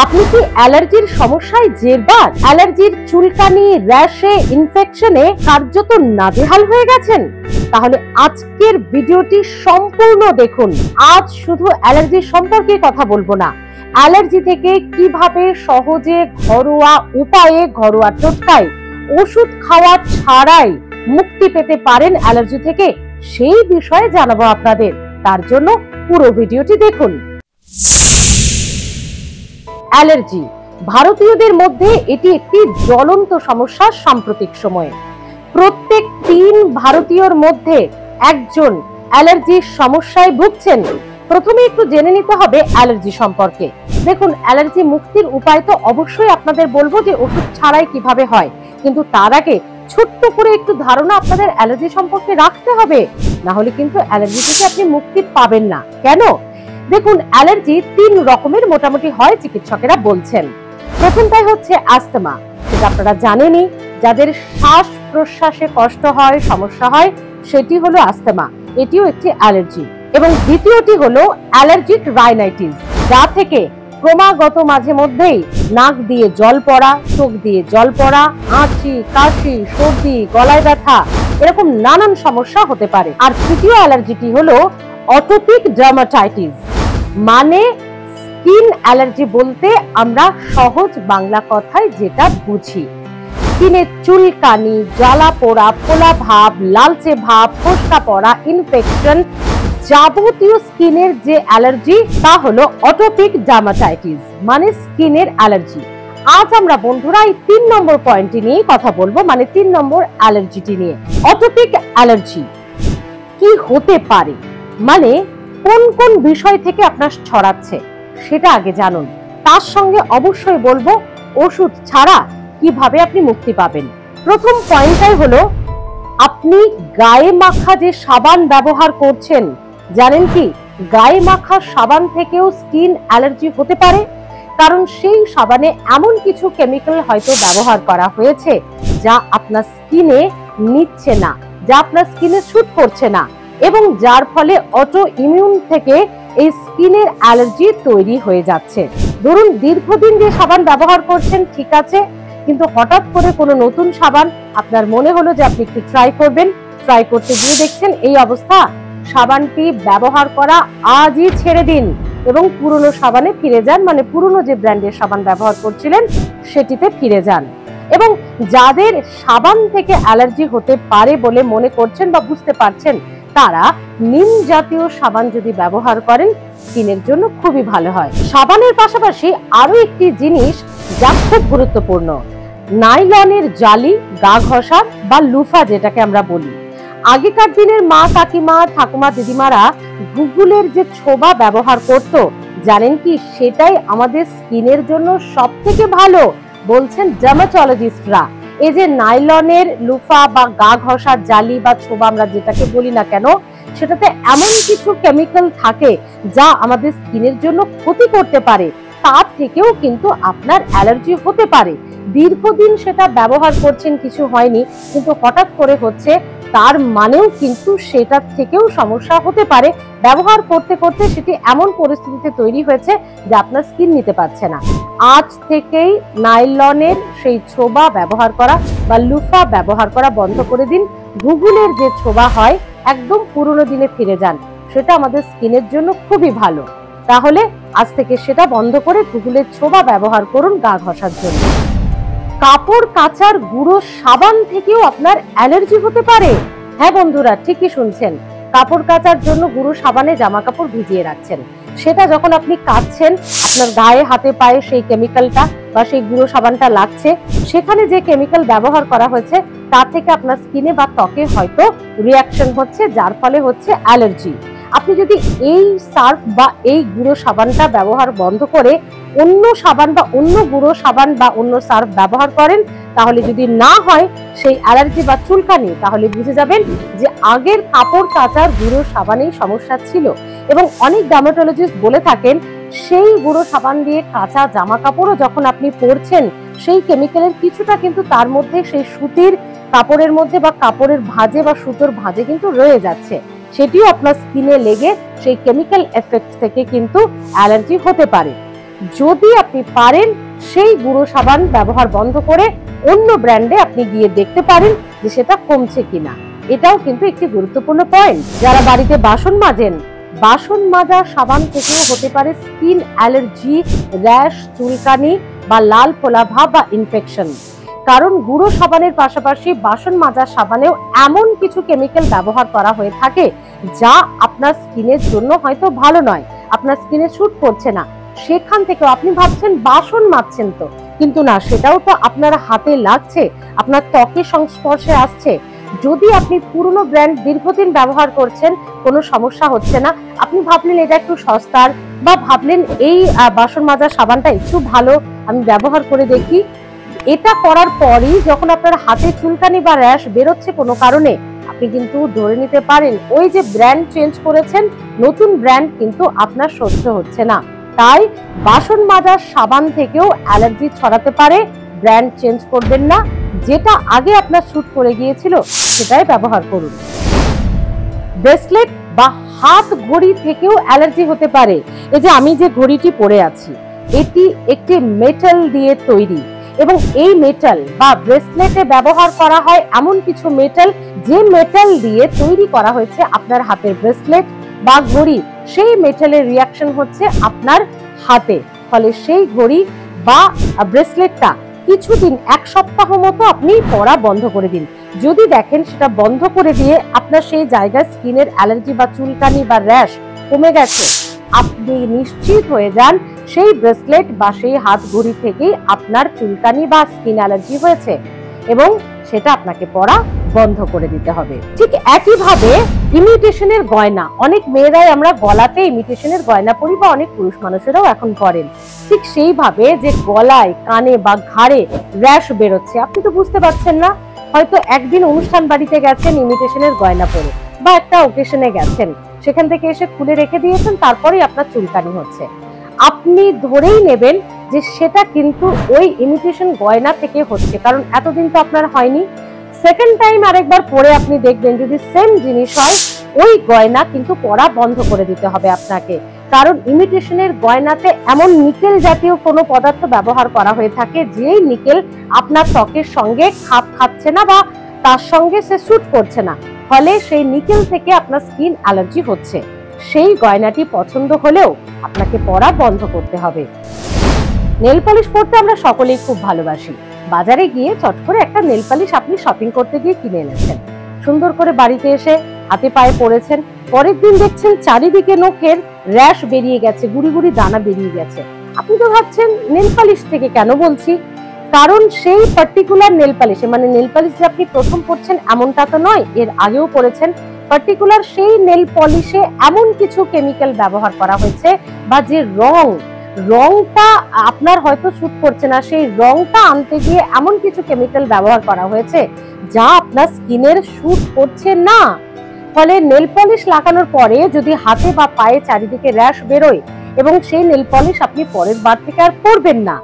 আপনি কি অ্যালার্জির সমস্যায় জেরবার? অ্যালার্জির চুলকানি, র্যাশে, ইনফেকশনে কার্যত নাজেহাল হয়ে গেছেন? তাহলে আজকের ভিডিওটি সম্পূর্ণ দেখুন। আজ শুধু অ্যালার্জি সম্পর্কে কথা বলবো না, অ্যালার্জি থেকে কিভাবে সহজে ঘরোয়া উপায়ে, ঘরোয়া টোটকায়, ওষুধ খাওয়া ছাড়াই মুক্তি পেতে পারেন অ্যালার্জি থেকে, সেই বিষয়ে জানাবো আপনাদের। তার জন্য পুরো ভিডিওটি দেখুন। অ্যালার্জি ভারতীয়দের মধ্যে এটি একটি জ্বলন্ত সমস্যা। সাম্প্রতিক সময়ে প্রত্যেক ৩ ভারতীয়র মধ্যে একজন অ্যালার্জির সমস্যায় ভুগছেন। প্রথমে একটু জেনে নিতে হবে অ্যালার্জি সম্পর্কে। দেখুন, অ্যালার্জি মুক্তির উপায় তো অবশ্যই আপনাদের বলবো যে ওষুধ ছাড়াই কিভাবে হয়, কিন্তু তার আগে ছোট্ট করে একটু ধারণা আপনাদের অ্যালার্জি সম্পর্কে রাখতে হবে, না হলে কিন্তু অ্যালার্জি থেকে আপনি মুক্তি পাবেন না। কেন? দেখুন, অ্যালার্জি ৩ রকমের মোটামুটি হয়, চিকিৎসকেরা বলছেন। প্রথমটাই হচ্ছে অ্যাস্তমা, সেটা আপনারা জানেনই। যাদের শ্বাস প্রশ্বাসে কষ্ট হয়, সমস্যা হয়, সেটি হলো অ্যাস্তমা, এটিও একটি অ্যালার্জি। এবং দ্বিতীয়টি হলো অ্যালার্জিক রাইনাইটিস, যা থেকে ক্রমাগত মাঝে মধ্যেই নাক দিয়ে জল পড়া, চোখ দিয়ে জল পড়া, হাঁচি, কাশি, সর্দি, গলায় ব্যথা, এরকম নানান সমস্যা হতে পারে। আর তৃতীয় অ্যালার্জিটি হলো অটোপিক ডার্মাটাইটিস, মানে স্কিন অ্যালার্জি বলতে আমরা সহজ বাংলা কথায় যেটা বুঝি। স্কিনে চুলকানি, জ্বালা পোড়া, ফোলা ভাব, লালচে ভাব, ফোস্কা পড়া, ইনফেকশন, যাবতীয় স্কিনের যে অ্যালার্জি তা হলো অটোপিক ডার্মাটাইটিস, মানে স্কিনের অ্যালার্জি। আজ আমরা বন্ধুরা এই ৩ নম্বর পয়েন্টটি নিয়ে কথা বলবো, মানে ৩ নম্বর অ্যালার্জিটি নিয়ে। অটোপিক অ্যালার্জি কি হতে পারে, মানে কোন কোন বিষয় থেকে আপনার ছড়াচ্ছে সেটা আগে জানুন। তার সঙ্গে অবশ্যই বলবো ওষুধ ছাড়া কিভাবে আপনি মুক্তি পাবেন। প্রথম পয়েন্টটাই হলো, আপনি গায়ে মাখা যে সাবান ব্যবহার করছেন, জানেন কি গায়ে মাখা সাবান থেকেও স্কিন অ্যালার্জি হতে পারে? কারণ সেই সাবানে এমন কিছু কেমিক্যাল হয়তো ব্যবহার করা হয়েছে যা আপনার স্কিনে নিচ্ছে না, যা আপনার স্কিনে স্যুট করছে না, এবং যার ফলে অটো ইমিউন থেকে এই স্কিনের অ্যালার্জি তৈরি হয়ে যাচ্ছে। ধরুন, দীর্ঘদিন যে সাবান ব্যবহার করছেন ঠিক আছে, কিন্তু হঠাৎ করে কোনো নতুন সাবান আপনার মনে হলো যে আপনি একটু ট্রাই করবেন, ট্রাই করতে গিয়ে দেখছেন এই অবস্থা। সাবানটি ব্যবহার করা আজই ছেড়ে দিন এবং পুরনো সাবানে ফিরে যান, মানে পুরনো যে ব্র্যান্ডের সাবান ব্যবহার করছিলেন সেটিতে ফিরে যান। এবং যাদের সাবান থেকে অ্যালার্জি হতে পারে বলে মনে করছেন বা বুঝতে পারছেন, তারা নিম জাতীয় সাবান যদি ব্যবহার করেন স্কিনের জন্য খুবই ভালো হয়। সাবানের পাশাপাশি আরো একটি জিনিস যা খুব গুরুত্বপূর্ণ, নাইলনের জালি গা ঘষার বা লুফা যেটাকে আমরা বলি। আগেকার দিনের মা, কাকিমা, ঠাকুমা, দিদিমারা গুগলের যে ছোবা ব্যবহার করত, জানেন কি সেটাই আমাদের স্কিনের জন্য সব থেকে ভালো বলছেন ডার্মাটোলজিস্টরা। এই যে নাইলনের লুফা বা গা ঘষার জালি বা ছোবা আমরা যেটাকে বলি না কেন, সেটাতে এমন কিছু কেমিক্যাল থাকে যা আমাদের স্কিনের জন্য ক্ষতি করতে পারে, তার থেকেও কিন্তু আপনার অ্যালার্জি হতে পারে। দীর্ঘদিন সেটা ব্যবহার করছেন, কিছু হয়নি, কিন্তু হঠাৎ করে হচ্ছে, তার মানেও কিন্তু সেটার থেকেও সমস্যা হতে পারে। ব্যবহার করতে করতে সেটি এমন পরিস্থিতিতে তৈরি হয়েছে যে আপনার স্কিন নিতে পারছে না। আজ থেকেই নাইলনের সেই ছোবা ব্যবহার করা বা লুফা ব্যবহার করা বন্ধ করে দিন। গুগলের যে ছোবা হয় একদম পুরনো দিনে ফিরে যান, সেটা আমাদের স্কিনের জন্য খুবই ভালো। তাহলে আজ থেকে সেটা বন্ধ করে গুগলের ছোবা ব্যবহার করুন গা ঘষার জন্য। কাপড় কাচার গুঁড়ো সাবান থেকেও আপনার অ্যালার্জি হতে পারে। হ্যাঁ বন্ধুরা, ঠিকই শুনছেন, কাপড় কাচার জন্য গুঁড়ো সাবানে জামা কাপড় ভিজিয়ে রাখছেন, সেটা যখন আপনি কাচছেন আপনার গায়ে, হাতে, পায়ে সেই কেমিক্যালটা বা সেই গুঁড়ো সাবানটা লাগছে, সেখানে যে কেমিক্যাল ব্যবহার করা হয়েছে তার থেকে আপনার স্কিনে বা ত্বকে হয়তো রিয়াকশন হচ্ছে, যার ফলে হচ্ছে অ্যালার্জি। আপনি যদি এই সার্ফ বা এই গুঁড়ো সাবানটা ব্যবহার বন্ধ করে অন্য সাবান বা অন্য গুঁড়ো সাবান বা অন্য সার্ফ ব্যবহার করেন, তাহলে যদি না হয় সেই অ্যালার্জি বা চুলকানি, তাহলে বুঝে যাবেন যে আগের কাপড় কাচার গুঁড়ো সাবানেই সমস্যা ছিল। এবং অনেক ডার্মাটোলজিস্ট বলে থাকেন, সেই গুঁড়ো সাবান দিয়ে কাঁচা জামা কাপড়ও যখন আপনি পরছেন, সেই কেমিক্যালের কিছুটা কিন্তু তার মধ্যে সেই সুতির কাপড়ের মধ্যে বা কাপড়ের ভাঁজে বা সুতোর ভাঁজে কিন্তু রয়ে যাচ্ছে, সেটিও আপনার স্কিনে লেগে সেই কেমিক্যাল এফেক্ট থেকে কিন্তু অ্যালার্জি হতে পারে। যদি আপনি পারেন সেই গুঁড়ো সাবান ব্যবহার বন্ধ করে অন্য ব্র্যান্ডে আপনি গিয়ে দেখতে পারেন যে সেটা কমছে কিনা। এটাও কিন্তু একটি গুরুত্বপূর্ণ পয়েন্ট। যারা বাড়িতে বাসন মাজেন, বাসন মাজা সাবান থেকেও হতে পারে স্কিন অ্যালার্জি, র্যাশ, চুলকানি বা লাল ফোলা ভাব বা ইনফেকশন। কারণ গুঁড়ো সাবানের পাশাপাশি বাসন মাজা সাবানেও এমন কিছু কেমিক্যাল ব্যবহার করা হয়ে থাকে যা আপনার স্কিনের জন্য হয়তো ভালো নয়, আপনার স্কিনে স্যুট করছে না। সেখান থেকে আপনি ভাবছেন বাসন মাজছেন তো, কিন্তু না, সেটাও তো আপনার হাতে লাগছে, আপনার ত্বকের সংস্পর্শে আসছে। যদি আপনি পুরনো ব্র্যান্ড দীর্ঘদিন ব্যবহার করছেন, কোনো সমস্যা হচ্ছে না, আপনি ভাবলেন এটা একটু সস্তার, বা ভাবলেন এই বাসন মাজা সাবানটা একটু ভালো, আমি ব্যবহার করে দেখি। এটা করার পরই যখন আপনার হাতে চুলকানি বা র্যাশ বেরোচ্ছে কোনো কারণে, আপনি কিন্তু ধরে নিতে পারেন ওই যে ব্র্যান্ড চেঞ্জ করেছেন, নতুন ব্র্যান্ড কিন্তু আপনার সহ্য হচ্ছে না। তাই বাসন মাজার সাবান থেকেও অ্যালার্জি ছড়াতে পারে। ব্র্যান্ড চেঞ্জ করবেন না, যেটা আগে আপনার স্যুট করে গিয়েছিল সেটাই ব্যবহার করুন। ব্রেসলেট বা হাত ঘড়ি থেকেও অ্যালার্জি হতে পারে। এই যে আমি যে ঘড়িটি পরে আছি, এটি একটি মেটাল দিয়ে তৈরি, এবং এই মেটাল বা ব্রেসলেটে ব্যবহার করা হয় এমন কিছু মেটাল, যে মেটাল দিয়ে তৈরি করা হয়েছে আপনার হাতের ব্রেসলেট বা ঘড়ি, সেই মেটালের রিয়াকশন হচ্ছে আপনার হাতে। ফলে সেই ঘড়ি বা ব্রেসলেটটা কিছুদিন, এক সপ্তাহ মতো আপনি পরা বন্ধ করে দিন। যদি দেখেন সেটা বন্ধ করে দিয়ে আপনার সেই জায়গায় স্কিনের অ্যালার্জি বা চুলকানি বা র্যাশ কমে গেছে, আপনি নিশ্চিত হয়ে যান সেই ব্রেসলেট বা সেই হাত ঘড়ি থেকেই আপনার চুলকানি বা স্কিন অ্যালার্জি হয়েছে, এবং সেটা আপনাকে পরা বন্ধ করে দিতে হবে। ঠিক একইভাবে ইমিটেশনের গয়না, অনেক মেয়েরাই আমরা গলাতে ইমিটেশনের গয়না পরি, বা অনেক পুরুষ মানুষেরাও এখন করেন। ঠিক সেইভাবে যে গলায়, কানে বা ঘাড়ে র্যাশ বেরোচ্ছে, আপনি তো বুঝতে পারছেন না, হয়তো একদিন অনুষ্ঠান বাড়িতে গেছেন ইমিটেশনের গয়না পরে, বা একটা ওকেশনে গেছেন, সেখান থেকে এসে খুলে রেখে দিয়েছেন, তারপরেই আপনার চুলকানি হচ্ছে। আপনি ধরেই নেবেন যে সেটা কিন্তু ওই ইমিটেশন গয়না থেকে হচ্ছে, কারণ এতদিন তো আপনার হয়নি। সেকেন্ড টাইম আরেকবার পরে আপনি দেখবেন যদি সেম জিনিস হয়, ওই গয়না কিন্তু পরা বন্ধ করে দিতে হবে আপনাকে। কারণ ইমিটেশনের গয়নাতে এমন নিকেল জাতীয় কোনো পদার্থ ব্যবহার করা হয়ে থাকে, যেই নিকেল আপনার ত্বকের সঙ্গে খাপ খাচ্ছে না, বা তার সঙ্গে সে স্যুট করছে না, ফলে সেই নিকেল থেকে আপনার স্কিন অ্যালার্জি হচ্ছে। সেই গয়নাটি পছন্দ হলেও আপনাকে পরা বন্ধ করতে হবে। নেল পলিশ পরতে আমরা সকলেই খুব ভালোবাসি। বাজারে গিয়ে চট করে একটা নেল পলিশ আপনি শপিং করতে গিয়ে কিনে এনেছেন, সুন্দর করে বাড়িতে এসে হাতে পায়ে পরেছেন, পরের দিন দেখছেন চারিদিকে নখের র্যাশ বেরিয়ে গেছে, গুড়ি গুড়ি দানা বেরিয়ে গেছে। আপনি তো ভাবছেন নেল পলিশ থেকে কেন বলছি, কারণ সেই পার্টিকুলার নেল পলিশে, মানে নেল পলিশ যে আপনি প্রথম পরছেন এমনটা তো নয়, এর আগেও পরেছেন, পার্টিকুলার সেই নেল পলিশে এমন কিছু কেমিক্যাল ব্যবহার করা হয়েছে, বা যে রংটা আপনার হয়তো স্যুট করছে না, সেই রংটা আনতে গিয়ে এমন কিছু কেমিক্যাল ব্যবহার করা হয়েছে যা আপনার স্কিনের স্যুট করছে না। ফলে নেল পলিশ লাগানোর পরে যদি হাতে বা পায়ে চারিদিকে র্যাশ বেরোয়, এবং সেই নেল পলিশ আপনি পরের বার থেকে আর পরবেন না,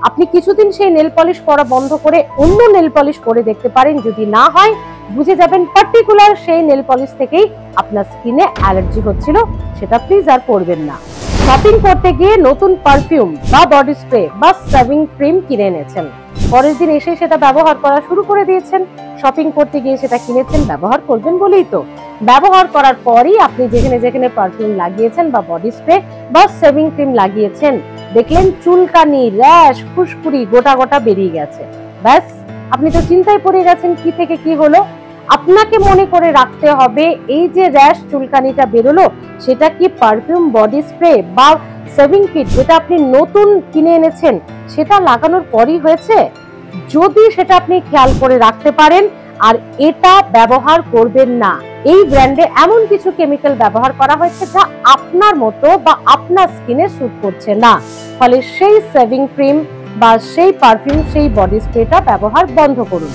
আপনি কিছুদিন সেই নেল পলিশ পরা বন্ধ করে অন্য নেল পলিশ পরে দেখতে পারেন। যদি না হয়, বুঝে যাবেন পার্টিকুলার সেই নেল পলিশ থেকেই আপনার স্কিনে অ্যালার্জি হচ্ছিল, সেটা প্লিজ আর পরবেন না। শপিং করতে গিয়ে নতুন পারফিউম বা বডি স্প্রে বা শেভিং ক্রিম কিনে এনেছেন, পরের দিন এসে সেটা ব্যবহার করা শুরু করে দিয়েছেন। শপিং করতে গিয়ে সেটা কিনেছেন, ব্যবহার করবেন বলেই তো। ব্যবহার করার পরই আপনি যেখানে যেখানে পারফিউম লাগিয়েছেন বা বডি স্প্রে বা শেভিং ক্রিম লাগিয়েছেন, দেখলেন চুলকানি, র্যাশ, ফুসকুড়ি গোটা গোটা বেরিয়ে গেছে। ব্যাস, আপনি তো চিন্তায় পড়ে গেছেন কি থেকে কি হলো। আপনাকে মনে করে রাখতে হবে, এই যে র্যাশ চুলকানিটা বেরোলো, সেটা কি পারফিউম, বডি স্প্রে বা শেভিং কিট যেটা আপনি নতুন কিনে এনেছেন সেটা লাগানোর পরই হয়েছে? যদি সেটা আপনি খেয়াল করে রাখতে পারেন আর এটা ব্যবহার করবেন না, এই ব্র্যান্ডে এমন কিছু কেমিক্যাল ব্যবহার করা হয়েছে যা আপনার মতো বা আপনার স্কিনে স্যুট করছে না, ফলে সেই শেভিং ক্রিম বা সেই পারফিউম, সেই বডি স্প্রেটা ব্যবহার বন্ধ করুন।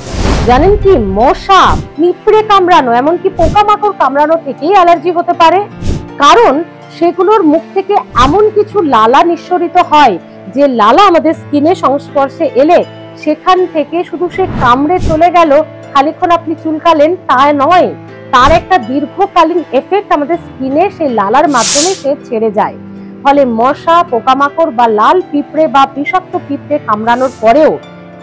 জানেন কি, মশা, পিঁপড়ে কামড়ানো, এমনকি পোকামাকড় কামড়ানো থেকেই অ্যালার্জি হতে পারে। কারণ সেগুলোর মুখ থেকে এমন কিছু লালা নিঃসরিত হয়, যে লালা আমাদের স্কিনের সংস্পর্শে এলে সেখান থেকে শুধু সে কামড়ে চলে গেল, খানিকক্ষণ আপনি চুলকালেন তা নয়, তার একটা দীর্ঘকালীন এফেক্ট আমাদের স্কিনে সেই লালার মাধ্যমে সে ছেড়ে যায়। ফলে মশা, পোকামাকড় বা লাল পিঁপড়ে বা বিষাক্ত পিঁপড়ে কামড়ানোর পরেও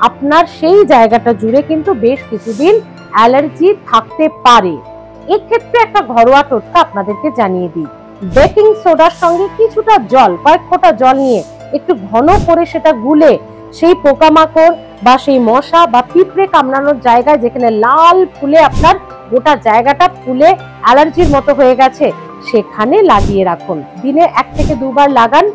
আপনার সেই জায়গাটা জুড়ে কিন্তু বেশ কিছুদিন অ্যালার্জি থাকতে পারে। এক্ষেত্রে একটা ঘরোয়া টোটকা আপনাদেরকে জানিয়ে দিই। বেকিং সোডার সঙ্গে কিছুটা জল, কয়েক ফোঁটা জল নিয়ে একটু ঘন করে সেটা গুলে সেই পোকামাকড় বা সেই মশা বা পিঁপড়ে কামড়ানোর জায়গায় যেখানে লাল ফুলে আপনার গোটা জায়গাটা ফুলে অ্যালার্জির মতো হয়ে গেছে সেখানে লাগিয়ে রাখুন। দিনে 1 থেকে 2 বার লাগান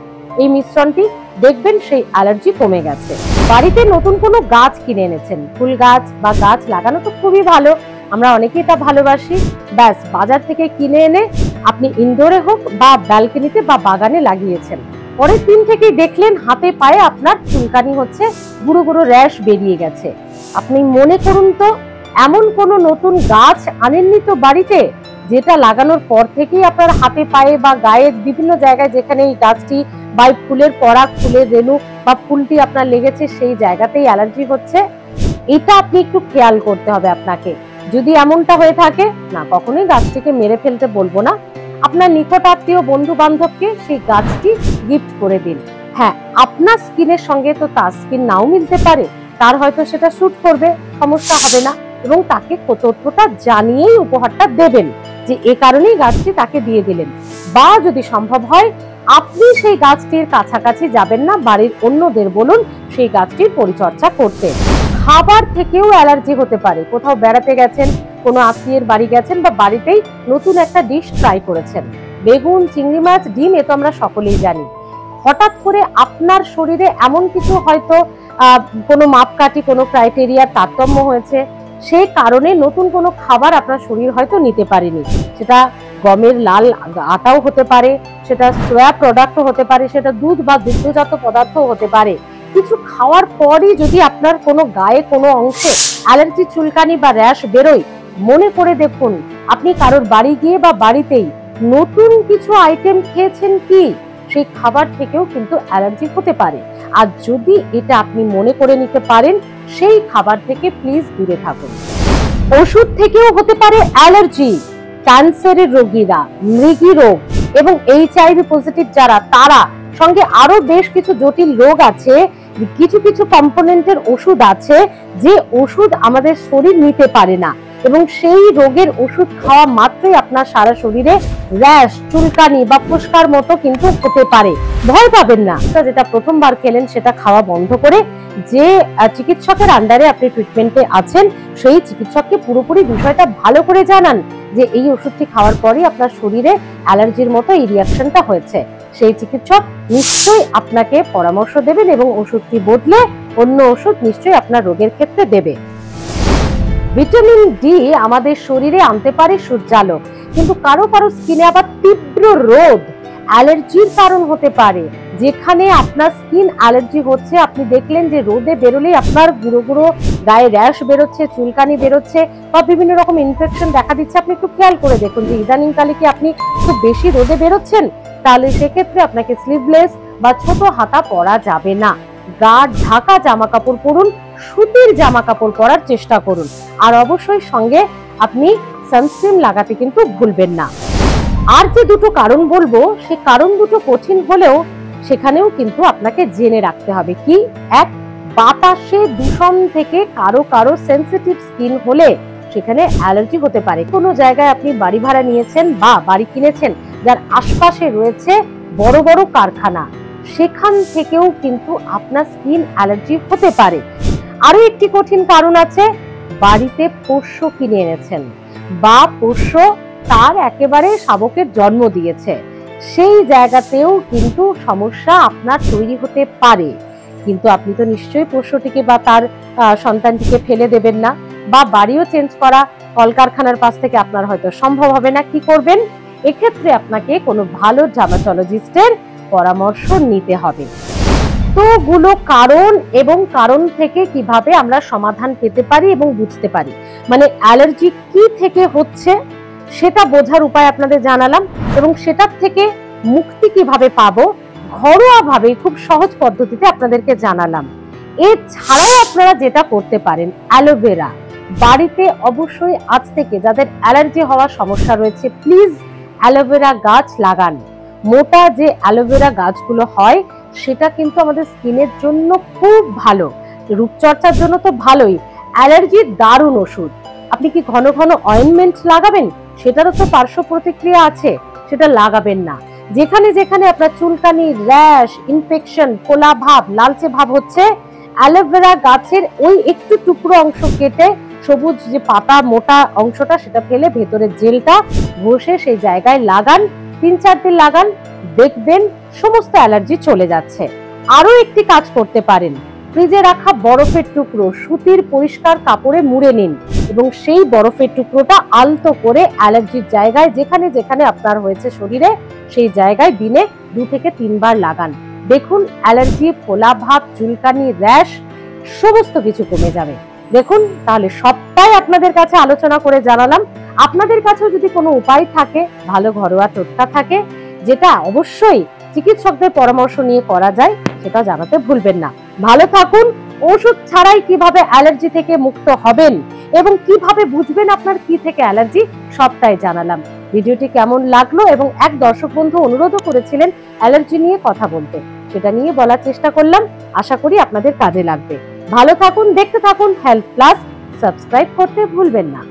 এই মিশ্রণটি, দেখবেন সেই অ্যালার্জি কমে গেছে। বাড়িতে নতুন কোনো গাছ কিনে এনেছেন, ফুল গাছ বা গাছ লাগানো তো খুবই ভালো, আমরা অনেকেই এটা ভালোবাসি। ব্যাস বাজার থেকে কিনে এনে আপনি ইনডোরে হোক বা ব্যালকনিতে বা বাগানে লাগিয়েছেন, পরের দিন থেকেই দেখলেন হাতে পায়ে আপনার চুলকানি হচ্ছে, গুঁড়ো গুঁড়ো র্যাশ বেরিয়ে গেছে। আপনি মনে করুন তো এমন কোনো নতুন গাছ আনেননি তো বাড়িতে যেটা লাগানোর পর থেকেই আপনার হাতে পায়ে বা গায়ে বিভিন্ন জায়গায় যেখানে এই গাছটি বা ফুলের পরাগ, ফুলের রেণু বা ফুলটি আপনার লেগেছে সেই জায়গাতেই অ্যালার্জি হচ্ছে। এটা আপনি একটু খেয়াল করতে হবে আপনাকে। যদি এমনটা হয়ে থাকে, না কখনোই গাছটিকে মেরে ফেলতে বলবো না, আপনার নিকট আত্মীয় বন্ধু বান্ধবকে সেই গাছটি গিফট করে দিন। হ্যাঁ, আপনার স্কিনের সঙ্গে তো তার স্কিন নাও মিলতে পারে, তার হয়তো সেটা শুট করবে, সমস্যা হবে না, এবং তাকে তথ্যটা জানিয়েই উপহারটা দেবেন যে এ কারণেই গাছটি তাকে দিয়ে দিলেন। বা যদি সম্ভব হয় আপনি সেই গাছটির কাছাকাছি যাবেন না, বাড়ির অন্যদের বলুন সেই গাছটির পরিচর্যা করতে। খাবার থেকেও অ্যালার্জি হতে পারে। কোথাও বেড়াতে গেছেন, কোনো আত্মীয়ের বাড়ি গেছেন বা বাড়িতেই নতুন একটা ডিশ ট্রাই করেছেন, বেগুন, চিংড়ি মাছ, ডিম, এ তো আমরা সকলেই জানি। হঠাৎ করে আপনার শরীরে এমন কিছু হয়তো কোনো মাপকাঠি, কোনো ক্রাইটেরিয়ার তারতম্য হয়েছে, সেই কারণে নতুন কোনো খাবার আপনার শরীর হয়তো নিতে পারেনি। সেটা গমের লাল আটাও হতে পারে, সেটা সোয়া প্রোডাক্টও হতে পারে, সেটা দুধ বা দুগ্ধজাত পদার্থও হতে পারে। কিছু খাওয়ার পরই যদি আপনার কোনো গায়ে কোনো অংশে অ্যালার্জি, চুলকানি বা র্যাশ বেরোয়, মনে করে দেখুন আপনি কারোর বাড়ি গিয়ে বা বাড়িতেই নতুন কিছু আইটেম খেয়েছেন কি, সেই খাবার থেকেও কিন্তু অ্যালার্জি হতে পারে। আর যদি এটা আপনি মনে করে নিতে পারেন, সেই খাবার থেকে প্লিজ দূরে থাকুন। ওষুধ থেকেও হতে পারে অ্যালার্জি। ক্যান্সারের রোগীরা, মৃগী রোগ এবং HIV পজিটিভ যারা, তারা সঙ্গে আরো বেশ কিছু জটিল রোগ আছে, কিছু কিছু কম্পোনেন্টের ওষুধ আছে যে ওষুধ আমাদের শরীর নিতে পারে না, এবং সেই রোগের ওষুধ খাওয়া মাত্রই আপনার সারা শরীরে র্যাশ, চুলকানি বা ফোস্কার মতো কিন্তু হতে পারে। ভয় পাবেন না, যেটা প্রথমবার খেলেন সেটা খাওয়া বন্ধ করে যে চিকিৎসকের আন্ডারে আপনি ট্রিটমেন্টে আছেন সেই চিকিৎসককে পুরোপুরি বিষয়টা ভালো করে জানান যে এই ওষুধটি খাওয়ার পরই আপনার শরীরে অ্যালার্জির মতো এই রিয়াকশনটা হয়েছে। সেই চিকিৎসক নিশ্চয়ই আপনাকে পরামর্শ দেবেন এবং ওষুধটি বদলে অন্য ওষুধ নিশ্চয়ই আপনার রোগের ক্ষেত্রে দেবে। ভিটামিন ডি আমাদের শরীরে আনতে পারে সূর্যালোক, কিন্তু কারো কারো স্কিনে আবার তীব্র রোদ অ্যালার্জির কারণ হতে পারে। যেখানে আপনার স্কিন অ্যালার্জি হচ্ছে, আপনি দেখলেন যে রোদে বেরোলেই আপনার গুঁড়ো গুঁড়ো গায়ে র্যাশ বেরোচ্ছে, চুলকানি বেরোচ্ছে বা বিভিন্ন রকম ইনফেকশন দেখা দিচ্ছে, আপনি একটু খেয়াল করে দেখুন যে ইদানিং কালে কি আপনি খুব বেশি রোদে বেরোচ্ছেন, তাহলে সেক্ষেত্রে আপনাকে স্লিভলেস বা ছোট হাতা পরা যাবে না। গা ঢাকা জামা কাপড় পরুন, সুতির জামা কাপড় পরার চেষ্টা করুন, আর অবশ্যই সঙ্গে আপনি সানস্ক্রিন লাগাতে কিন্তু ভুলবেন না। আর যে দুটো কারণ বলবো, সে কারণ দুটো কঠিন হলেও সেখানেও কিন্তু আপনাকে জেনে রাখতে হবে। কি? এক, বাতাসে দূষণ থেকে কারো কারো সেনসিটিভ স্কিন হলে সেখানে অ্যালার্জি হতে পারে। কোনো জায়গায় আপনি বাড়ি ভাড়া নিয়েছেন বা বাড়ি কিনেছেন যার আশপাশে রয়েছে বড় বড় কারখানা, সেখান থেকেও কিন্তু আপনার স্কিন অ্যালার্জি হতে পারে। আরো একটি কঠিন কারণ আছে, বাড়িতে পোষ্য কিনে এনেছেন বা পোষ্য তার একেবারে শাবকের জন্ম দিয়েছে, সেই জায়গাতেও কিন্তু সমস্যা আপনার তৈরি হতে পারে। কিন্তু আপনি তো নিশ্চয়ই পোষ্যটিকে বা তার সন্তানটিকে ফেলে দেবেন না, বা বাড়িও চেঞ্জ করা কলকারখানার পাশ থেকে আপনার হয়তো সম্ভব হবে না। কি করবেন? এক্ষেত্রে আপনাকে কোনো ভালো ডার্মাটোলজিস্টের পরামর্শ নিতে হবে। তো গুলো কারণ এবং কারণ থেকে কিভাবে আমরা সমাধান পেতে পারি এবং বুঝতে পারি, মানে অ্যালার্জি কি থেকে হচ্ছে সেটা বোঝার উপায় আপনাদের জানালাম, এবং সেটার থেকে মুক্তি কিভাবে পাবো ঘরোয়া ভাবে খুব সহজ পদ্ধতিতে আপনাদেরকে জানালাম। এছাড়াও আপনারা যেটা করতে পারেন, অ্যালোভেরা বাড়িতে অবশ্যই আজ থেকে যাদের অ্যালার্জি হওয়ার সমস্যা রয়েছে প্লিজ অ্যালোভেরা গাছ লাগান। মোটা যে অ্যালোভেরা গাছগুলো হয় সেটা কিন্তু আমাদের স্কিনের জন্য খুব ভালো, রূপচর্চার জন্য তো ভালোই, অ্যালার্জির দারুণ ওষুধ। আপনি কি ঘন ঘন অয়েনমেন্ট লাগাবেন? সেটারও তো পার্শ্ব প্রতিক্রিয়া আছে, সেটা লাগাবেন না। যেখানে যেখানে আপনার চুলকানি, র্যাশ, ইনফেকশন, ফোলা ভাব, লালচে ভাব হচ্ছে, অ্যালোভেরা গাছের ওই একটু টুকরো অংশ কেটে সবুজ যে পাতা মোটা অংশটা সেটা ফেলে ভেতরের জেলটা ঘষে সেই জায়গায় লাগান, 3-4 দিন লাগান, দেখবেন সমস্ত অ্যালার্জি চলে যাচ্ছে। আরো একটি কাজ করতে পারেন, ফ্রিজে রাখা বরফের টুকরো সুতির পরিষ্কার কাপড়ে মুড়ে নিন এবং সেই বরফের টুকরোটা আলতো করে অ্যালার্জির জায়গায় যেখানে যেখানে আপনার হয়েছে শরীরে সেই জায়গায় দিনে 2 থেকে 3 বার লাগান। দেখুন অ্যালার্জি, ফোলা ভাব, চুলকানি, র্যাশ সমস্ত কিছু কমে যাবে। দেখুন, তাহলে সবটাই আপনাদের কাছে আলোচনা করে জানালাম। আপনাদের কাছেও যদি কোনো উপায় থাকে, ভালো ঘরোয়া টোটকা থাকে, যেটা অবশ্যই চিকিৎসকদের পরামর্শ নিয়ে করা যায়, সেটা জানাতে ভুলবেন না। ভালো থাকুন। ওষুধ ছাড়াই কিভাবে অ্যালার্জি থেকে মুক্ত হবেন এবং কিভাবে বুঝবেন আপনার কি থেকে অ্যালার্জি, সবটাই জানালাম। ভিডিওটি কেমন লাগলো, এবং এক দর্শক বন্ধু অনুরোধও করেছিলেন অ্যালার্জি নিয়ে কথা বলতে, সেটা নিয়ে বলার চেষ্টা করলাম। আশা করি আপনাদের কাজে লাগবে। ভালো থাকুন, দেখতে থাকুন হেলথ প্লাস, সাবস্ক্রাইব করতে ভুলবেন না।